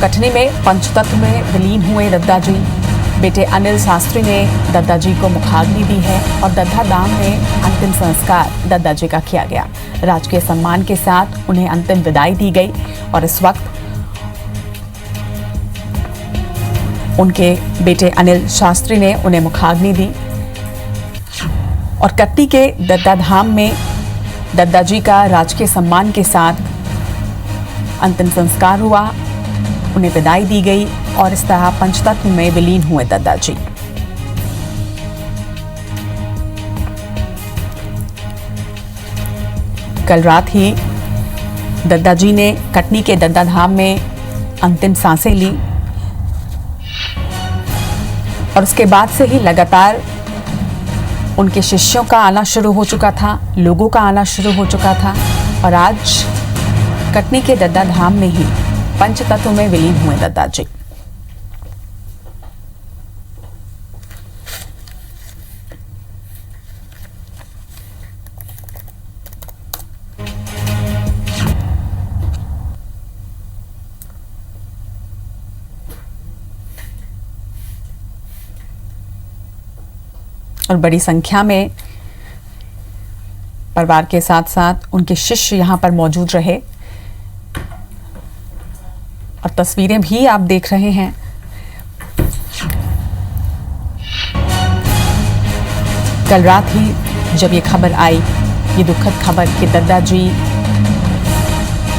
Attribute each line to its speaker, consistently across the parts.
Speaker 1: कटनी में पंचतत्व में विलीन हुए दद्दा जी। बेटे अनिल शास्त्री ने दद्दा जी को मुखाग्नि दी है और दद्दा धाम में अंतिम संस्कार दद्दा जी का किया गया। राजकीय सम्मान के साथ उन्हें अंतिम विदाई दी गई और इस वक्त उनके बेटे अनिल शास्त्री ने उन्हें मुखाग्नि दी और कटनी के दद्दा धाम में दद्दा जी का राजकीय सम्मान के साथ अंतिम संस्कार हुआ, उन्हें विदाई दी गई और इस तरह पंचतत्व में विलीन हुए दद्दा जी। कल रात ही दद्दा जी ने कटनी के दद्दा धाम में अंतिम सांसें ली और उसके बाद से ही लगातार उनके शिष्यों का आना शुरू हो चुका था, लोगों का आना शुरू हो चुका था और आज कटनी के दद्दा धाम में ही पंचतत्व में विलीन हुए दद्दा जी। और बड़ी संख्या में परिवार के साथ साथ उनके शिष्य यहां पर मौजूद रहे और तस्वीरें भी आप देख रहे हैं। कल रात ही जब ये खबर आई, ये दुखद खबर कि दद्दा जी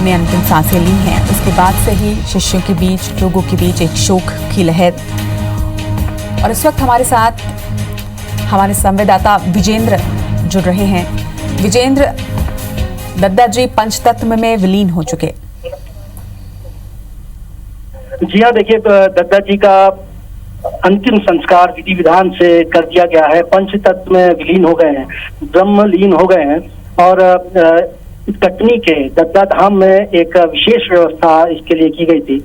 Speaker 1: ने अंतिम सांसें ली हैं, उसके बाद से ही शिष्यों के बीच, लोगों के बीच एक शोक की लहर। और इस वक्त हमारे साथ हमारे संवाददाता विजेंद्र जुड़ रहे हैं। विजेंद्र, दद्दा जी पंचतत्व में विलीन हो चुके।
Speaker 2: जी हाँ, देखिए दद्दा जी का अंतिम संस्कार विधि विधान से कर दिया गया है। पंचतत्व में विलीन हो गए हैं, ब्रह्मलीन हो गए हैं और कटनी के दद्दा धाम में एक विशेष व्यवस्था इसके लिए की गई थी।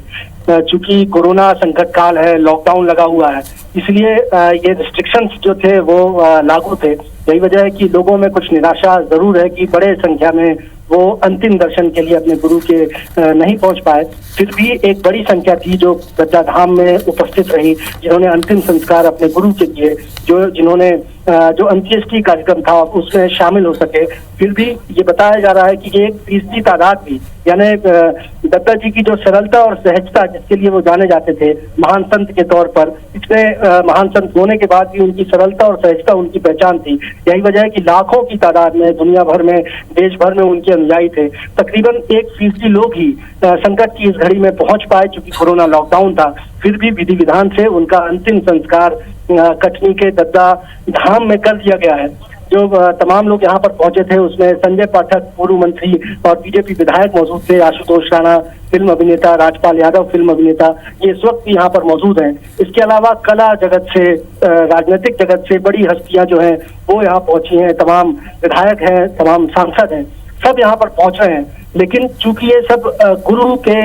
Speaker 2: चूंकि कोरोना संकट काल है, लॉकडाउन लगा हुआ है, इसलिए ये रिस्ट्रिक्शंस जो थे वो लागू थे। यही वजह है कि लोगों में कुछ निराशा जरूर है कि बड़े संख्या में वो अंतिम दर्शन के लिए अपने गुरु के नहीं पहुंच पाए। फिर भी एक बड़ी संख्या थी जो दद्दा धाम में उपस्थित रही, जिन्होंने अंतिम संस्कार अपने गुरु के किए, जिन्होंने जो अंत्येष्टि कार्यक्रम था उसमें शामिल हो सके। फिर भी ये बताया जा रहा है कि 1% तादाद भी, यानी दद्दा जी की जो सरलता और सहजता जिसके लिए वो जाने जाते थे महान संत के तौर पर, इतने महान संत होने के बाद भी उनकी सरलता और सहजता उनकी पहचान थी। यही वजह है कि लाखों की तादाद में दुनिया भर में, देश भर में उनके अनुयायी थे। तकरीबन 1% लोग ही संकट की इस घड़ी में पहुंच पाए, चूंकि कोरोना लॉकडाउन था। फिर भी विधि विधान से उनका अंतिम संस्कार कटनी के दद्दा धाम में कर दिया गया है। जो तमाम लोग यहाँ पर पहुंचे थे उसमें संजय पाठक पूर्व मंत्री और बीजेपी विधायक मौजूद थे, आशुतोष राणा फिल्म अभिनेता, राजपाल यादव फिल्म अभिनेता, ये इस वक्त भी यहाँ पर मौजूद हैं। इसके अलावा कला जगत से, राजनीतिक जगत से बड़ी हस्तियां जो हैं वो यहाँ पहुंची हैं, तमाम विधायक हैं, तमाम सांसद हैं, सब यहाँ पर पहुंच रहे हैं। लेकिन चूंकि ये सब गुरु के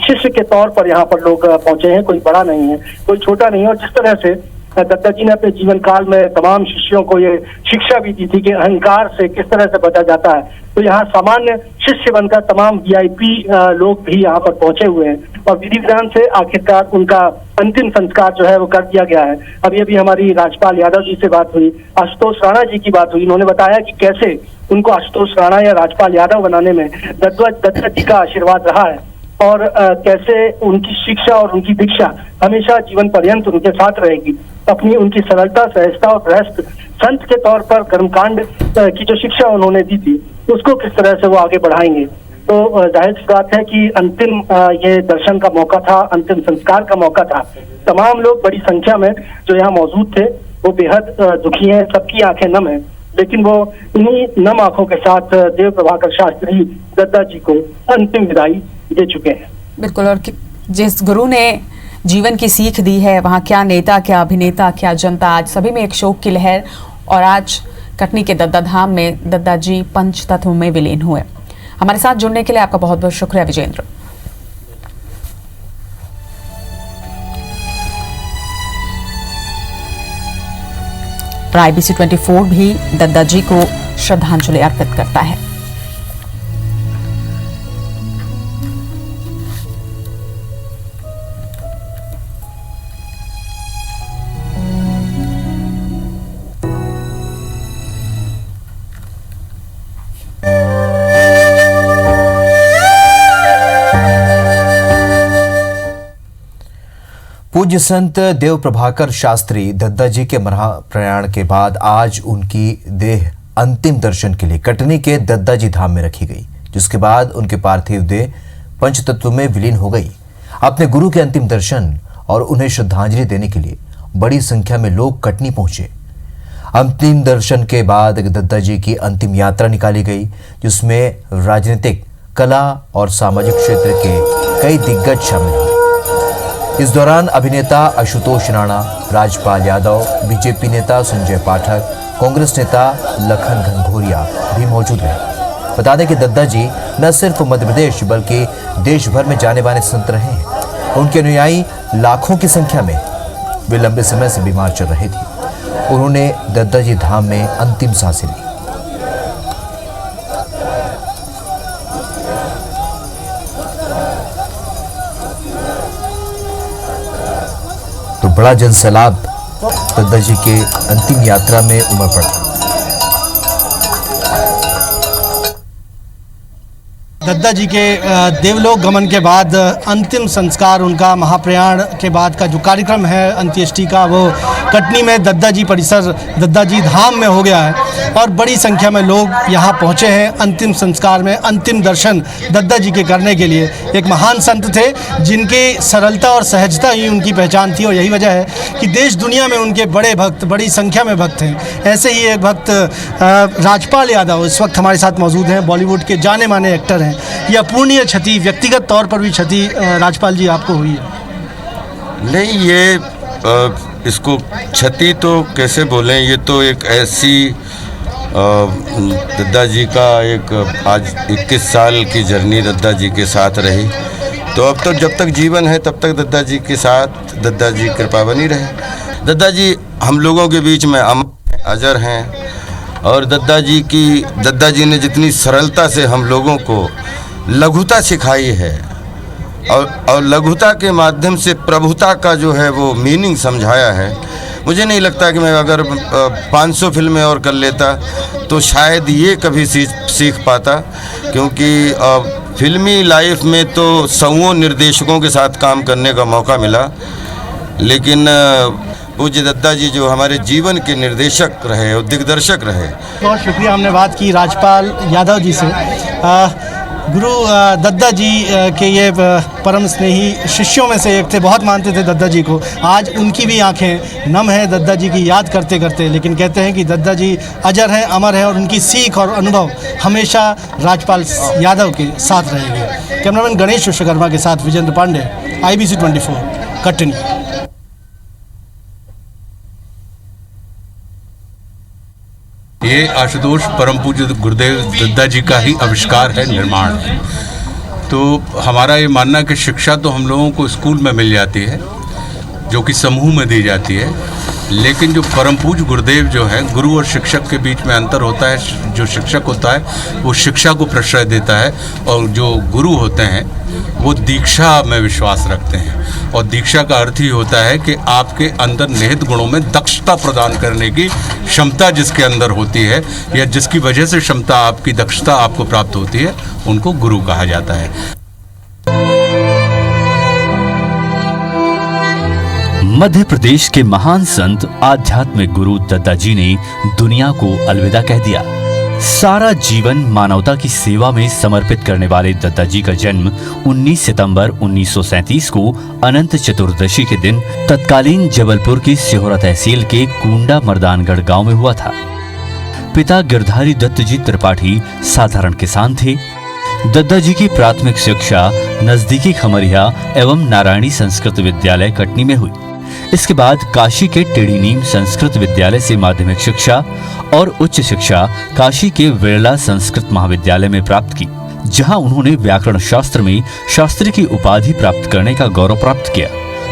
Speaker 2: शिष्य के तौर पर यहाँ पर लोग पहुंचे हैं, कोई बड़ा नहीं है, कोई छोटा नहीं है। और जिस तरह से दद्दा जी ने अपने जीवन काल में तमाम शिष्यों को ये शिक्षा भी दी थी कि अहंकार से किस तरह से बचा जाता है, तो यहाँ सामान्य शिष्य बनकर तमाम VIP लोग भी यहाँ पर पहुंचे हुए हैं और विधि विधान से आखिरकार उनका अंतिम संस्कार जो है वो कर दिया गया है। अभी हमारी राजपाल यादव जी से बात हुई, आशुतोष राणा जी की बात हुई। इन्होंने बताया कि कैसे उनको आशुतोष राणा या राजपाल यादव बनाने में दद्दा जी का आशीर्वाद रहा है और कैसे उनकी शिक्षा और उनकी दीक्षा हमेशा जीवन पर्यंत उनके साथ रहेगी। अपनी उनकी सरलता, सहजता और गृहस्थ संत के तौर पर कर्मकांड की जो शिक्षा उन्होंने दी थी उसको किस तरह से वो आगे बढ़ाएंगे। तो जाहिर सी बात है कि अंतिम ये दर्शन का मौका था, अंतिम संस्कार का मौका था। तमाम लोग बड़ी संख्या में जो यहाँ मौजूद थे वो बेहद दुखी हैं, सबकी आंखें नम हैं, लेकिन वो इन्हीं नम आंखों के साथ देव प्रभाकर शास्त्री दद्दा जी को अंतिम विदाई दे चुके हैं।
Speaker 1: बिल्कुल, और जिस गुरु ने जीवन की सीख दी है, वहाँ क्या नेता, क्या अभिनेता, क्या जनता, आज सभी में एक शोक की लहर। और आज कटनी के दद्दा धाम में दद्दा जी पंचतत्व में विलीन हुए। हमारे साथ जुड़ने के लिए आपका बहुत बहुत शुक्रिया विजेंद्र। IBC 24 भी दद्दा जी को श्रद्धांजलि अर्पित करता है।
Speaker 3: पूज्य संत देव प्रभाकर शास्त्री दद्दा जी के महाप्रयाण के बाद आज उनकी देह अंतिम दर्शन के लिए कटनी के दद्दा जी धाम में रखी गई, जिसके बाद उनके पार्थिव देह पंचतत्व में विलीन हो गई। अपने गुरु के अंतिम दर्शन और उन्हें श्रद्धांजलि देने के लिए बड़ी संख्या में लोग कटनी पहुंचे। अंतिम दर्शन के बाद दद्दा जी की अंतिम यात्रा निकाली गई, जिसमें राजनीतिक, कला और सामाजिक क्षेत्र के कई दिग्गज शामिल हुए। इस दौरान अभिनेता आशुतोष राणा, राजपाल यादव, बीजेपी नेता संजय पाठक, कांग्रेस नेता लखन घनघोरिया भी मौजूद रहे। बता दें कि दद्दा जी न सिर्फ मध्य प्रदेश बल्कि देश भर में जाने माने संत रहे हैं। उनके अनुयायी लाखों की संख्या में। वे लंबे समय से बीमार चल रहे थे। उन्होंने दद्दा जी धाम में अंतिम सांसें ली। तो बड़ा जनसैलाब दद्दा जी के अंतिम यात्रा में उमड़ पड़ा।
Speaker 4: दद्दा जी के देवलोक गमन के बाद अंतिम संस्कार, उनका महाप्रयाण के बाद का जो कार्यक्रम है अंत्येष्टि का, वो कटनी में दद्दा जी परिसर, दद्दा जी धाम में हो गया है और बड़ी संख्या में लोग यहाँ पहुँचे हैं अंतिम संस्कार में, अंतिम दर्शन दद्दा जी के करने के लिए। एक महान संत थे जिनके सरलता और सहजता ही उनकी पहचान थी और यही वजह है कि देश दुनिया में उनके बड़े भक्त, बड़ी संख्या में भक्त हैं। ऐसे ही एक भक्त राजपाल यादव इस वक्त हमारे साथ मौजूद हैं, बॉलीवुड के जाने माने एक्टर हैं। यह अपूर्णीय क्षति, व्यक्तिगत तौर पर भी क्षति राजपाल जी आपको हुई है?
Speaker 5: नहीं, ये इसको क्षति तो कैसे बोलें, ये तो एक ऐसी दद्दा जी का एक आज 21 साल की जर्नी दद्दा जी के साथ रही। तो अब तो जब तक जीवन है तब तक दद्दा जी के साथ दद्दा जी कृपा बनी रहे। दद्दा जी हम लोगों के बीच में अमर अजर हैं और दद्दा जी ने जितनी सरलता से हम लोगों को लघुता सिखाई है और लघुता के माध्यम से प्रभुता का जो है वो मीनिंग समझाया है। मुझे नहीं लगता कि मैं अगर 500 फिल्में और कर लेता तो शायद ये कभी सीख पाता, क्योंकि फिल्मी लाइफ में तो सौओं निर्देशकों के साथ काम करने का मौका मिला, लेकिन पूज्य दद्दा जी जो हमारे जीवन के निर्देशक रहे और दिग्दर्शक रहे।
Speaker 4: बहुत शुक्रिया। हमने बात की राजपाल यादव जी से। गुरु दद्दा जी के ये परम स्नेही शिष्यों में से एक थे, बहुत मानते थे दद्दा जी को। आज उनकी भी आंखें नम हैं दद्दा जी की याद करते करते, लेकिन कहते हैं कि दद्दा जी अजर हैं, अमर हैं और उनकी सीख और अनुभव हमेशा राजपाल यादव के साथ रहेंगे। कैमरामैन गणेश विश्वकर्मा के साथ विजेंद्र पांडे, IBC 24, कटनी।
Speaker 6: ये आशुतोष परम पूज्य गुरुदेव दद्दा जी का ही आविष्कार है, निर्माण है। तो हमारा ये मानना है कि शिक्षा तो हम लोगों को स्कूल में मिल जाती है, जो कि समूह में दी जाती है, लेकिन जो परम पूज्य गुरुदेव जो है, गुरु और शिक्षक के बीच में अंतर होता है। जो शिक्षक होता है वो शिक्षा को प्रश्रय देता है और जो गुरु होते हैं वो दीक्षा में विश्वास रखते हैं। और दीक्षा का अर्थ ही होता है कि आपके अंदर निहित गुणों में दक्षता प्रदान करने की क्षमता जिसके अंदर होती है या जिसकी वजह से क्षमता आपकी दक्षता आपको प्राप्त होती है, उनको गुरु कहा जाता है।
Speaker 7: मध्य प्रदेश के महान संत आध्यात्मिक गुरु दद्दा जी ने दुनिया को अलविदा कह दिया। सारा जीवन मानवता की सेवा में समर्पित करने वाले दद्दा जी का जन्म 19 सितंबर 1937 को अनंत चतुर्दशी के दिन तत्कालीन जबलपुर की सिहोरा तहसील के कुंडा मर्दानगढ़ गांव में हुआ था। पिता गिरधारी दत्त जी त्रिपाठी साधारण किसान थे। दद्दा जी की प्राथमिक शिक्षा नजदीकी खमरिया एवं नारायणी संस्कृत विद्यालय कटनी में हुई। इसके बाद काशी के टेढ़ी नीम संस्कृत विद्यालय से माध्यमिक शिक्षा और उच्च शिक्षा काशी के विरला संस्कृत महाविद्यालय में प्राप्त की, जहां उन्होंने व्याकरण शास्त्र में शास्त्री की उपाधि प्राप्त करने का गौरव प्राप्त किया।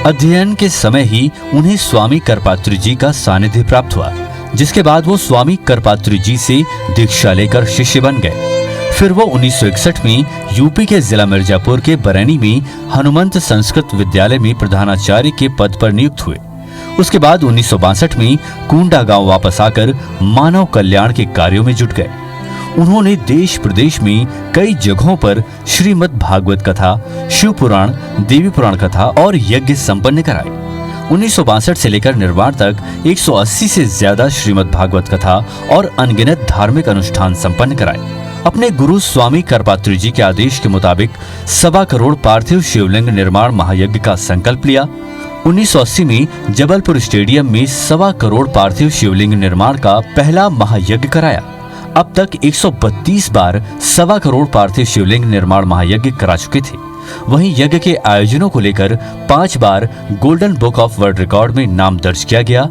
Speaker 7: अध्ययन के समय ही उन्हें स्वामी करपात्री जी का सानिध्य प्राप्त हुआ, जिसके बाद वो स्वामी करपात्री जी से दीक्षा लेकर शिष्य बन गए। फिर वो 1961 में यूपी के जिला मिर्जापुर के बरैनी में हनुमंत संस्कृत विद्यालय में प्रधानाचार्य के पद पर नियुक्त हुए। उसके बाद 1962 में कुंडा गांव वापस आकर मानव कल्याण के कार्यों में जुट गए। उन्होंने देश प्रदेश में कई जगहों पर श्रीमद् भागवत कथा, शिव पुराण, देवी पुराण कथा और यज्ञ संपन्न कराए। 1962 से लेकर निर्माण तक 180 से ज्यादा श्रीमद् भागवत कथा और अनगिनत धार्मिक अनुष्ठान संपन्न कराए। अपने गुरु स्वामी करपात्री जी के आदेश के मुताबिक 1.25 करोड़ पार्थिव शिवलिंग निर्माण महायज्ञ का संकल्प लिया। 1980 में जबलपुर स्टेडियम में 1.25 करोड़ पार्थिव शिवलिंग निर्माण का पहला महायज्ञ कराया। अब तक 132 बार 1.25 करोड़ पार्थिव शिवलिंग निर्माण महायज्ञ करा चुके थे। वहीं यज्ञ के आयोजनों को लेकर 5 बार golden book of world record में नाम दर्ज किया गया।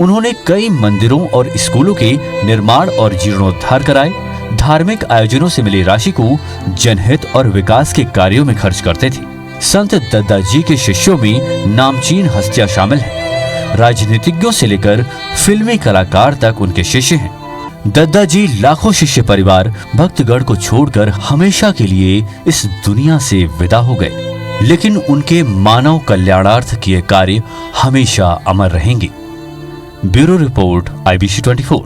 Speaker 7: उन्होंने कई मंदिरों और स्कूलों के निर्माण और जीर्णोद्धार कराए। धार्मिक आयोजनों से मिली राशि को जनहित और विकास के कार्यों में खर्च करते थे। संत दद्दा जी के शिष्यों में नामचीन हस्तियां शामिल हैं। राजनीतिज्ञों से लेकर फिल्मी कलाकार तक उनके शिष्य हैं। दद्दा जी लाखों शिष्य परिवार भक्तगण को छोड़कर हमेशा के लिए इस दुनिया से विदा हो गए, लेकिन उनके मानव कल्याणार्थ किए कार्य हमेशा अमर रहेंगे। Bureau report IBC 24।